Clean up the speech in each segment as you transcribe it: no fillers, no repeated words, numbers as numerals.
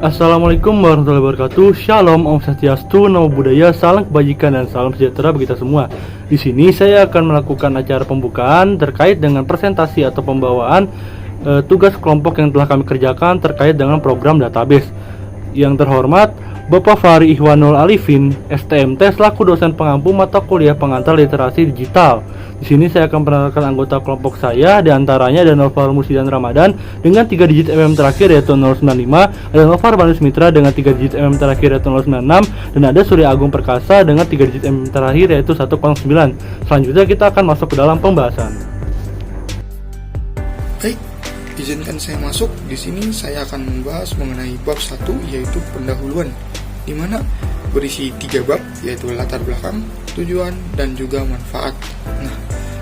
Assalamualaikum warahmatullahi wabarakatuh. Shalom, Om Swastiastu, Namo Buddhaya, salam kebajikan dan salam sejahtera bagi kita semua. Di sini saya akan melakukan acara pembukaan terkait dengan presentasi atau pembawaan tugas kelompok yang telah kami kerjakan terkait dengan program database. Yang terhormat Bapak Fahri Ihwanul Alifin, STMT, selaku dosen pengampu mata kuliah pengantar literasi digital. Di sini saya akan memperkenalkan anggota kelompok saya, diantaranya ada Novar Musidan Ramadan dengan 3 digit terakhir yaitu 095, ada Novar Banus Mitra dengan 3 digit terakhir yaitu 096, dan ada Surya Agung Perkasa dengan 3 digit terakhir yaitu 109. Selanjutnya kita akan masuk ke dalam pembahasan. Baik, izinkan saya masuk. Di sini saya akan membahas mengenai bab 1, yaitu pendahuluan, di mana berisi 3 bab, yaitu latar belakang, tujuan, dan juga manfaat. Nah,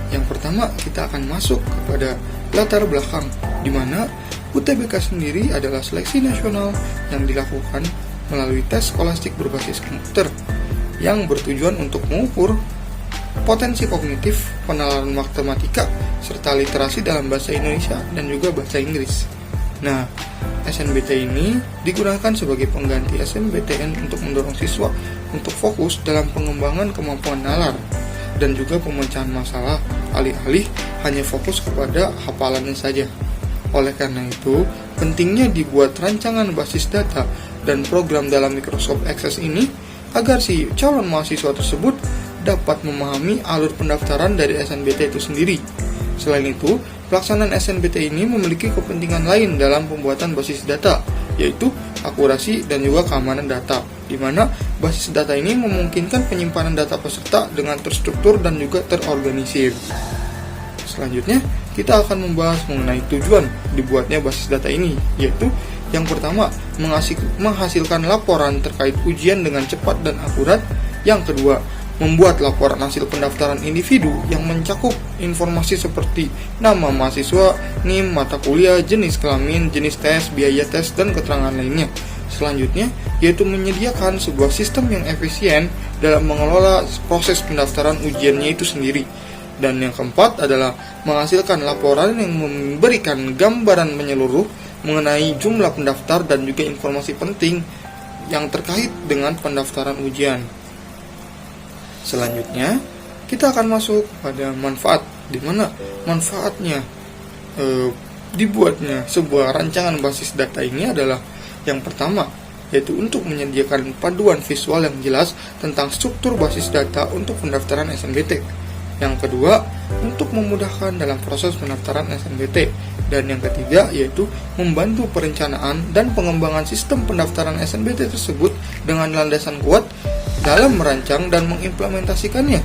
yang pertama kita akan masuk kepada latar belakang, di mana UTBK sendiri adalah seleksi nasional yang dilakukan melalui tes skolastik berbasis komputer yang bertujuan untuk mengukur potensi kognitif, penalaran matematika, serta literasi dalam bahasa Indonesia dan juga bahasa Inggris. Nah, SNBT ini digunakan sebagai pengganti SNBTN untuk mendorong siswa untuk fokus dalam pengembangan kemampuan nalar dan juga pemecahan masalah, alih-alih hanya fokus kepada hafalannya saja. Oleh karena itu, pentingnya dibuat rancangan basis data dan program dalam Microsoft Access ini agar si calon mahasiswa tersebut dapat memahami alur pendaftaran dari SNBT itu sendiri. Selain itu, pelaksanaan SNBT ini memiliki kepentingan lain dalam pembuatan basis data, yaitu akurasi dan juga keamanan data, di mana basis data ini memungkinkan penyimpanan data peserta dengan terstruktur dan juga terorganisir. Selanjutnya, kita akan membahas mengenai tujuan dibuatnya basis data ini, yaitu yang pertama, menghasilkan laporan terkait ujian dengan cepat dan akurat. Yang kedua, membuat laporan hasil pendaftaran individu yang mencakup informasi seperti nama mahasiswa, NIM, mata kuliah, jenis kelamin, jenis tes, biaya tes, dan keterangan lainnya. Selanjutnya, yaitu menyediakan sebuah sistem yang efisien dalam mengelola proses pendaftaran ujiannya itu sendiri. Dan yang keempat adalah menghasilkan laporan yang memberikan gambaran menyeluruh mengenai jumlah pendaftar dan juga informasi penting yang terkait dengan pendaftaran ujian. Selanjutnya, kita akan masuk pada manfaat, di mana manfaatnya dibuatnya sebuah rancangan basis data ini adalah yang pertama, yaitu untuk menyediakan panduan visual yang jelas tentang struktur basis data untuk pendaftaran SNBT. Yang kedua, untuk memudahkan dalam proses pendaftaran SNBT. Dan yang ketiga, yaitu membantu perencanaan dan pengembangan sistem pendaftaran SNBT tersebut dengan landasan kuat dalam merancang dan mengimplementasikannya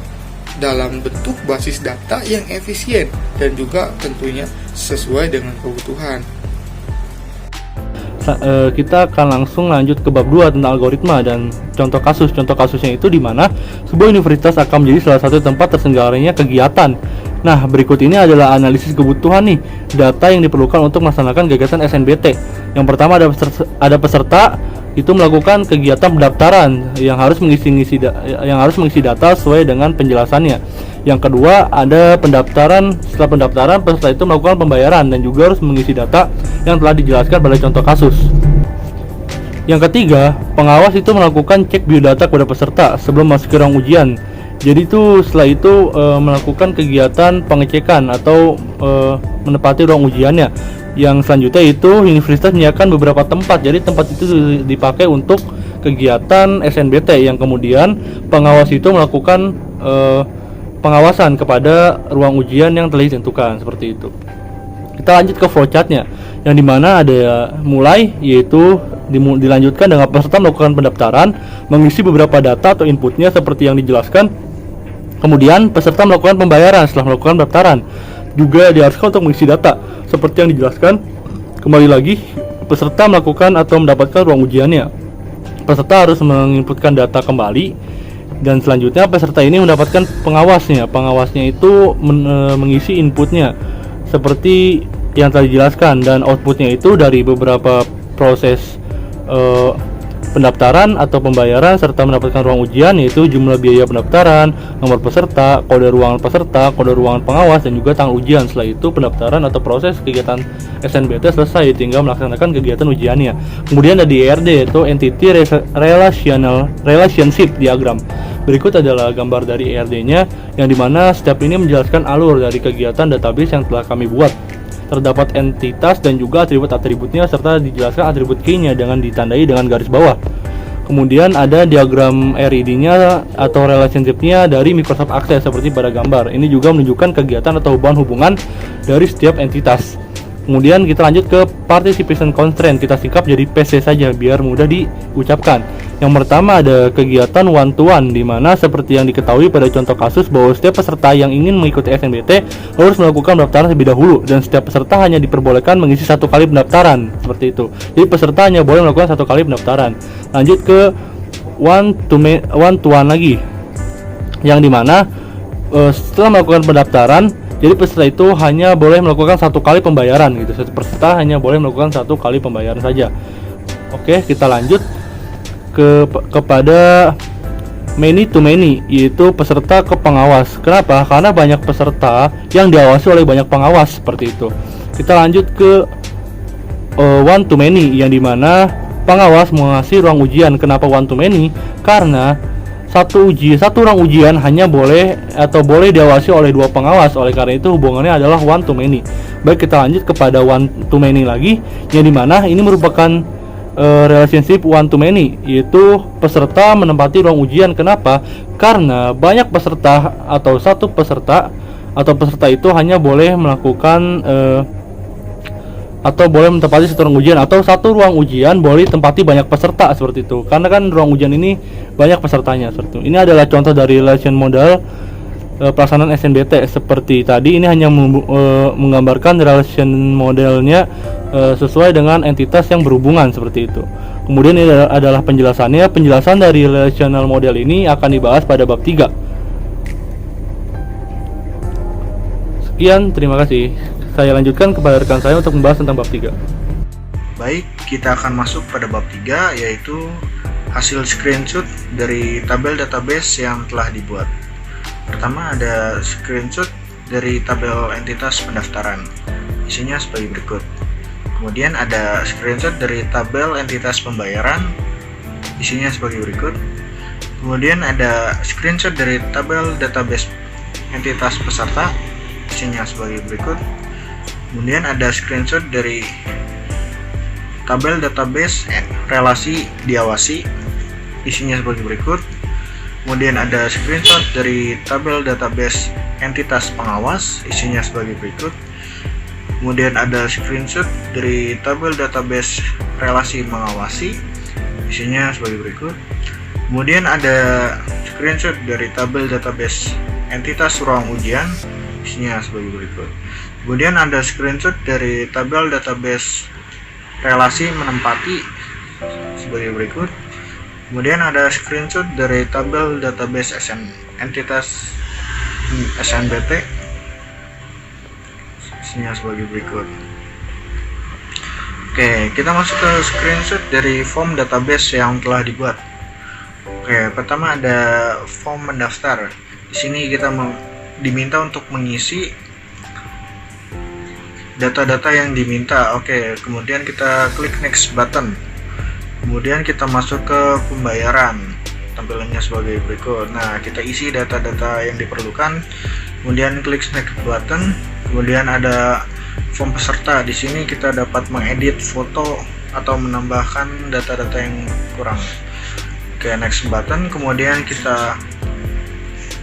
dalam bentuk basis data yang efisien dan juga tentunya sesuai dengan kebutuhan. Kita akan langsung lanjut ke bab 2 tentang algoritma dan contoh kasus. Contoh kasusnya itu di mana sebuah universitas akan menjadi salah satu tempat terselenggaranya kegiatan. Nah, berikut ini adalah analisis kebutuhan nih, data yang diperlukan untuk melaksanakan kegiatan SNBT. Yang pertama ada peserta itu melakukan kegiatan pendaftaran yang harus mengisi data sesuai dengan penjelasannya. Yang kedua, ada pendaftaran. Setelah pendaftaran, peserta itu melakukan pembayaran dan juga harus mengisi data yang telah dijelaskan pada contoh kasus. Yang ketiga, pengawas itu melakukan cek biodata kepada peserta sebelum masuk ke ruang ujian. Jadi setelah itu melakukan kegiatan pengecekan atau menepati ruang ujiannya. Yang selanjutnya itu universitas menyediakan beberapa tempat. Jadi tempat itu dipakai untuk kegiatan SNBT yang kemudian pengawas itu melakukan pengawasan kepada ruang ujian yang telah ditentukan, seperti itu. Kita lanjut ke flowchartnya, yang dimana ada mulai, yaitu dilanjutkan dengan peserta melakukan pendaftaran, mengisi beberapa data atau inputnya seperti yang dijelaskan. Kemudian peserta melakukan pembayaran setelah melakukan pendaftaran. Juga diharuskan untuk mengisi data seperti yang dijelaskan. Kembali lagi, peserta melakukan atau mendapatkan ruang ujiannya. Peserta harus menginputkan data kembali, dan selanjutnya peserta ini mendapatkan pengawasnya. Pengawasnya itu mengisi inputnya seperti yang tadi dijelaskan, dan outputnya itu dari beberapa proses pendaftaran atau pembayaran serta mendapatkan ruang ujian, yaitu jumlah biaya pendaftaran, nomor peserta, kode ruangan peserta, kode ruangan pengawas, dan juga tanggal ujian. Setelah itu pendaftaran atau proses kegiatan SNBT selesai, tinggal melaksanakan kegiatan ujiannya. Kemudian ada di ERD, yaitu Entity Relationship Diagram. Berikut adalah gambar dari ERD-nya, yang dimana step ini menjelaskan alur dari kegiatan database yang telah kami buat. Terdapat entitas dan juga atribut-atributnya, serta dijelaskan atribut key-nya dengan ditandai dengan garis bawah. Kemudian ada diagram RID-nya atau relationship-nya dari Microsoft Access seperti pada gambar. Ini juga menunjukkan kegiatan atau hubungan dari setiap entitas. Kemudian kita lanjut ke participation constraint. Kita singkat jadi PC saja biar mudah diucapkan. Yang pertama ada kegiatan one to one, di mana seperti yang diketahui pada contoh kasus bahwa setiap peserta yang ingin mengikuti SNBT harus melakukan pendaftaran terlebih dahulu, dan setiap peserta hanya diperbolehkan mengisi 1 kali pendaftaran, seperti itu. Jadi peserta hanya boleh melakukan 1 kali pendaftaran. Lanjut ke one to one lagi, yang dimana setelah melakukan pendaftaran, jadi peserta itu hanya boleh melakukan 1 kali pembayaran gitu. Satu peserta hanya boleh melakukan 1 kali pembayaran saja. Oke, kita lanjut kepada many to many, yaitu peserta ke pengawas. Kenapa? Karena banyak peserta yang diawasi oleh banyak pengawas, seperti itu. Kita lanjut ke one to many, yang dimana pengawas mengawasi ruang ujian. Kenapa one to many? Karena satu ruang ujian hanya boleh diawasi oleh 2 pengawas. Oleh karena itu hubungannya adalah one to many. Baik, kita lanjut kepada one to many lagi, yang dimana ini merupakan relationship one to many, yaitu peserta menempati ruang ujian. Kenapa? Karena banyak peserta atau satu peserta itu hanya boleh melakukan atau boleh menempati 1 ruang ujian, atau 1 ruang ujian boleh ditempati banyak peserta, seperti itu. Karena kan ruang ujian ini banyak pesertanya, seperti itu. Ini adalah contoh dari relation model pelaksanaan SNBT. Seperti tadi, ini hanya menggambarkan relation modelnya sesuai dengan entitas yang berhubungan, seperti itu. Kemudian ini adalah penjelasannya. Penjelasan dari relational model ini akan dibahas pada bab 3. Sekian, terima kasih. Saya lanjutkan kepada rekan saya untuk membahas tentang bab 3. Baik, kita akan masuk pada bab 3, yaitu hasil screenshot dari tabel database yang telah dibuat. Pertama ada screenshot dari tabel entitas pendaftaran. Isinya sebagai berikut. Kemudian ada screenshot dari tabel entitas pembayaran. Isinya sebagai berikut. Kemudian ada screenshot dari tabel database entitas peserta. Isinya sebagai berikut. Kemudian ada screenshot dari tabel database relasi diawasi. Isinya sebagai berikut. Kemudian ada screenshot dari tabel database entitas pengawas. Isinya sebagai berikut. Kemudian ada screenshot dari tabel database relasi mengawasi. Isinya sebagai berikut. Kemudian ada screenshot dari tabel database entitas ruang ujian. Isinya sebagai berikut. Kemudian ada screenshot dari tabel database relasi menempati. Sebagai berikut. Kemudian ada screenshot dari tabel database entitas SNBT. Isinya sebagai berikut. Oke, kita masuk ke screenshot dari form database yang telah dibuat. Oke, pertama ada form mendaftar. Di sini kita diminta untuk mengisi data-data yang diminta. Oke, kemudian kita klik next button. Kemudian kita masuk ke pembayaran. Tampilannya sebagai berikut. Nah, kita isi data-data yang diperlukan. Kemudian klik next button. Kemudian ada form peserta. Di sini kita dapat mengedit foto atau menambahkan data-data yang kurang. Oke, next button. Kemudian kita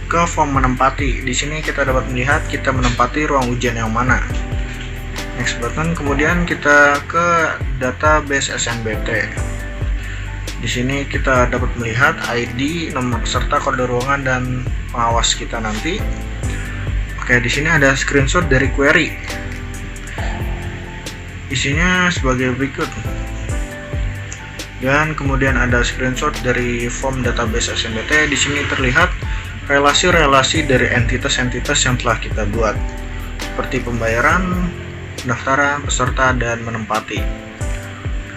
ke form menempati. Di sini kita dapat melihat kita menempati ruang ujian yang mana. Next button. Kemudian kita ke database SNBT. Di sini kita dapat melihat ID, nomor peserta, kode ruangan, dan pengawas kita nanti. Oke, di sini ada screenshot dari query. Isinya sebagai berikut. Dan kemudian ada screenshot dari form database SNBT. Di sini terlihat relasi-relasi dari entitas-entitas yang telah kita buat, seperti pembayaran, pendaftaran, peserta, dan menempati.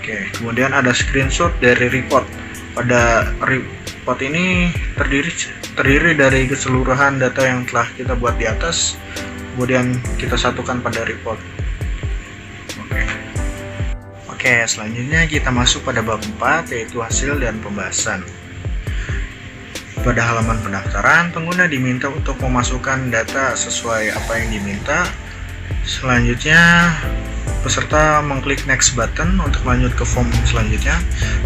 Oke, kemudian ada screenshot dari report. Pada report ini terdiri dari keseluruhan data yang telah kita buat di atas, kemudian kita satukan pada report. Oke, selanjutnya kita masuk pada bab 4, yaitu hasil dan pembahasan. Pada halaman pendaftaran, pengguna diminta untuk memasukkan data sesuai apa yang diminta. Selanjutnya, peserta mengklik next button untuk lanjut ke form selanjutnya.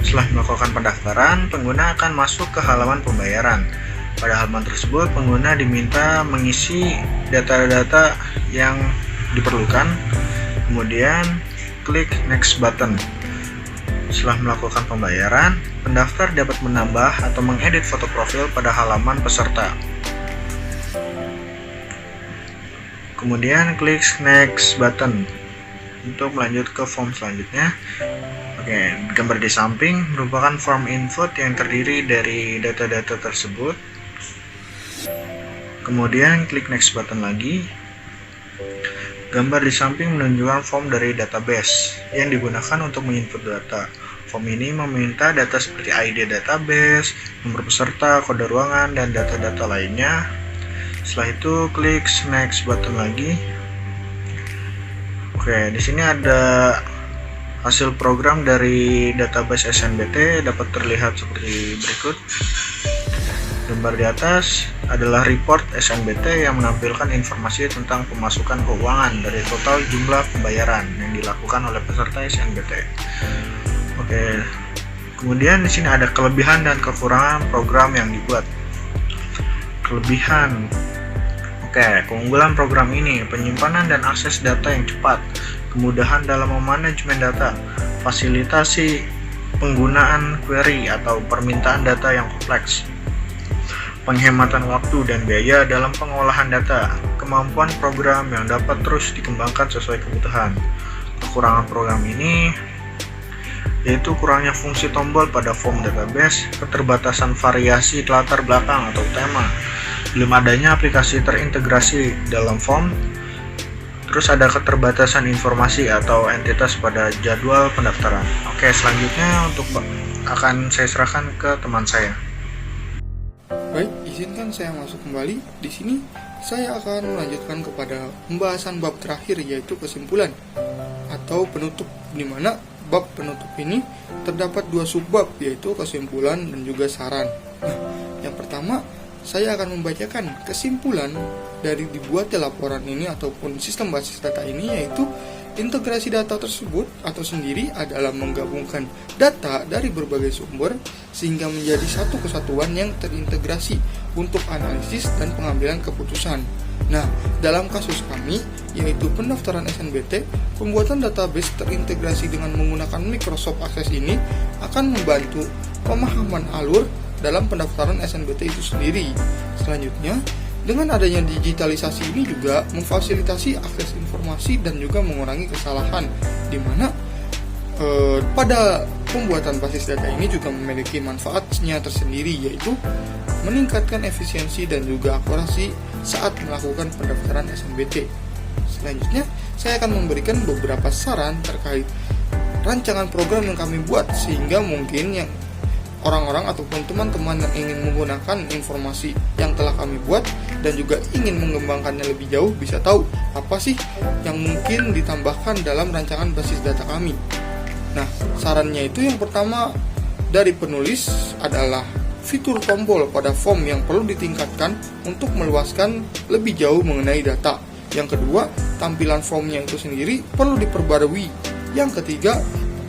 Setelah melakukan pendaftaran, pengguna akan masuk ke halaman pembayaran. Pada halaman tersebut, pengguna diminta mengisi data-data yang diperlukan, kemudian klik next button. Setelah melakukan pembayaran, pendaftar dapat menambah atau mengedit foto profil pada halaman peserta. Kemudian klik next button untuk melanjut ke form selanjutnya. Oke, gambar di samping merupakan form input yang terdiri dari data-data tersebut. Kemudian klik next button lagi. Gambar di samping menunjukkan form dari database yang digunakan untuk menginput data. Form ini meminta data seperti ID database, nomor peserta, kode ruangan, dan data-data lainnya. Setelah itu klik next button lagi. Oke, di sini ada hasil program dari database SNBT dapat terlihat seperti berikut. Gambar di atas adalah report SNBT yang menampilkan informasi tentang pemasukan keuangan dari total jumlah pembayaran yang dilakukan oleh peserta SNBT. Oke, kemudian di sini ada kelebihan dan kekurangan program yang dibuat. Kelebihan. Oke, keunggulan program ini penyimpanan dan akses data yang cepat, kemudahan dalam memanajemen data, fasilitasi penggunaan query atau permintaan data yang kompleks, penghematan waktu dan biaya dalam pengolahan data, kemampuan program yang dapat terus dikembangkan sesuai kebutuhan. Kekurangan program ini yaitu kurangnya fungsi tombol pada form database, keterbatasan variasi latar belakang atau tema, belum adanya aplikasi terintegrasi dalam form, terus ada keterbatasan informasi atau entitas pada jadwal pendaftaran. Oke, selanjutnya akan saya serahkan ke teman saya. Baik, izinkan saya masuk kembali. Di sini saya akan melanjutkan kepada pembahasan bab terakhir, yaitu kesimpulan atau penutup, di mana bab penutup ini terdapat dua subbab, yaitu kesimpulan dan juga saran. Nah, yang pertama, saya akan membacakan kesimpulan dari dibuatnya laporan ini ataupun sistem basis data ini, yaitu integrasi data tersebut atau sendiri adalah menggabungkan data dari berbagai sumber sehingga menjadi satu kesatuan yang terintegrasi untuk analisis dan pengambilan keputusan. Nah, dalam kasus kami, yaitu pendaftaran SNBT, pembuatan database terintegrasi dengan menggunakan Microsoft Access ini akan membantu pemahaman alur dalam pendaftaran SNBT itu sendiri. Selanjutnya, dengan adanya digitalisasi ini juga memfasilitasi akses informasi dan juga mengurangi kesalahan, di mana pada pembuatan basis data ini juga memiliki manfaatnya tersendiri, yaitu meningkatkan efisiensi dan juga akurasi saat melakukan pendaftaran SNBT. Selanjutnya, saya akan memberikan beberapa saran terkait rancangan program yang kami buat, sehingga mungkin yang orang-orang ataupun teman-teman yang ingin menggunakan informasi yang telah kami buat dan juga ingin mengembangkannya lebih jauh bisa tahu apa sih yang mungkin ditambahkan dalam rancangan basis data kami. Nah, sarannya itu yang pertama dari penulis adalah fitur tombol pada form yang perlu ditingkatkan untuk meluaskan lebih jauh mengenai data. Yang kedua, tampilan formnya itu sendiri perlu diperbarui. Yang ketiga,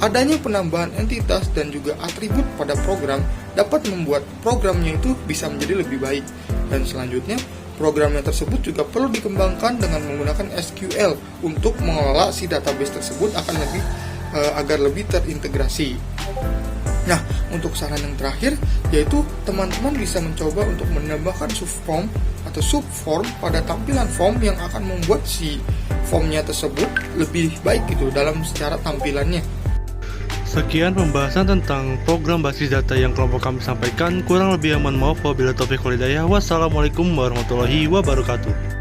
adanya penambahan entitas dan juga atribut pada program dapat membuat programnya itu bisa menjadi lebih baik. Dan selanjutnya, programnya tersebut juga perlu dikembangkan dengan menggunakan SQL untuk mengelola si database tersebut agar lebih terintegrasi. Nah, untuk saran yang terakhir, yaitu teman-teman bisa mencoba untuk menambahkan subform atau subform pada tampilan form yang akan membuat si formnya tersebut lebih baik gitu dalam secara tampilannya. Sekian pembahasan tentang program basis data yang kelompok kami sampaikan. Kurang lebih mohon maaf. Wabillahi taufiq wal hidayah. Wassalamualaikum warahmatullahi wabarakatuh.